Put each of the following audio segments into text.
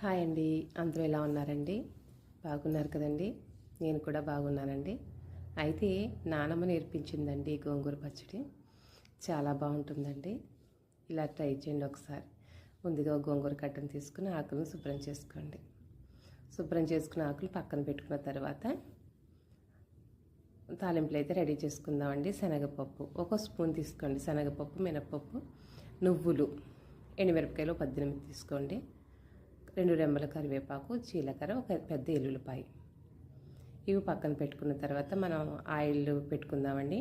Hi అండి, అందరూ ఎలా ఉన్నారండి? బాగున్నారు కదండి? నేను కూడా బాగున్నానండి. అయితే నానమ్మ నేర్పించిందండి గోంగూర పచ్చడి. చాలా బాగుంటుందండి. ఇలా ట్రై చేయండి ఒకసారి. ముందుగా గోంగూర కట్టను తీసుకుని ఆకులను శుభ్రం చేసుకోండి. శుభ్రం చేసుకున్న ఆకులు పక్కన పెట్టుకున్న తర్వాత తాలింపులు అయితే రెడీ చేసుకుందామండి. శనగపప్పు 1 స్పూన్ తీసుకోండి. శనగపప్పు, మినపప్పు, నువ్వులు, ఎండుమిరపకాయలు 18 తీసుకోండి. 2 రెమ్మల కరివేపాకు, జీలకర్ర, ఒక పెద్ద ఎల్లుల్లిపాయ. ఇవి పక్కన పెట్టుకున్న తర్వాత మనం ఆయిల్ పెట్టుకుందామండి.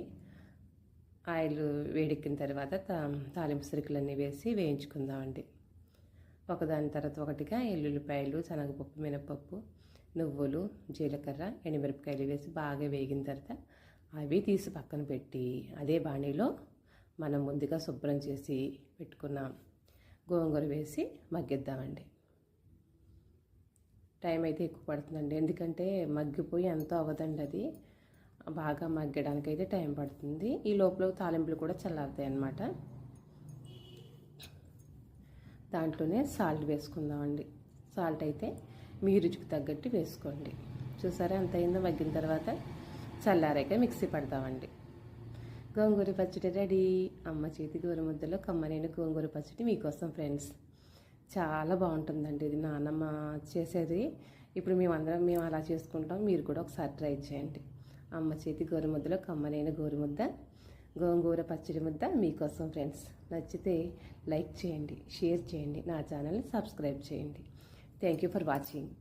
ఆయిల్ వేడెక్కిన తర్వాత తాలింపు సరుకులన్నీ వేసి వేయించుకుందామండి. ఒకదాని తర్వాత ఒకటిగా ఎల్లుల్లిపాయలు, శనగపప్పు, మినపప్పు, నువ్వులు, జీలకర్ర, ఎండుమిరపకాయలు వేసి బాగా వేగిన తర్వాత అవి తీసి పక్కన పెట్టి అదే బాణీలో మనం ముందుగా శుభ్రం చేసి పెట్టుకున్న గోంగూర వేసి మగ్గిద్దామండి. టైం అయితే ఎక్కువ పడుతుందండి, ఎందుకంటే మగ్గిపోయి ఎంతో అవ్వదండి. అది బాగా మగ్గడానికి అయితే టైం పడుతుంది. ఈ లోపల తాలింపులు కూడా చల్లారుతాయి అన్నమాట. దాంట్లోనే సాల్ట్ వేసుకుందామండి. సాల్ట్ అయితే మీ రుచికి తగ్గట్టు వేసుకోండి. చూసారా ఎంత అయిందో? మగ్గిన తర్వాత చల్లారాక మిక్సీ పడతామండి. గోంగూర పచ్చడి రెడీ. అమ్మ చేతి గోరుముద్దలో కమ్మనైన గోంగూర పచ్చడి మీకోసం ఫ్రెండ్స్. చాలా బాగుంటుందండి. ఇది నాన్నమ్మ చేసేది. ఇప్పుడు మేము అలా చేసుకుంటాం. మీరు కూడా ఒకసారి ట్రై చేయండి. అమ్మ చేతి గోరుముద్దలో కమ్మనైన గోరుముద్ద, గోంగూర పచ్చడి ముద్ద మీకోసం ఫ్రెండ్స్. నచ్చితే లైక్ చేయండి, షేర్ చేయండి, నా ఛానల్ని సబ్స్క్రైబ్ చేయండి. Thank you for watching.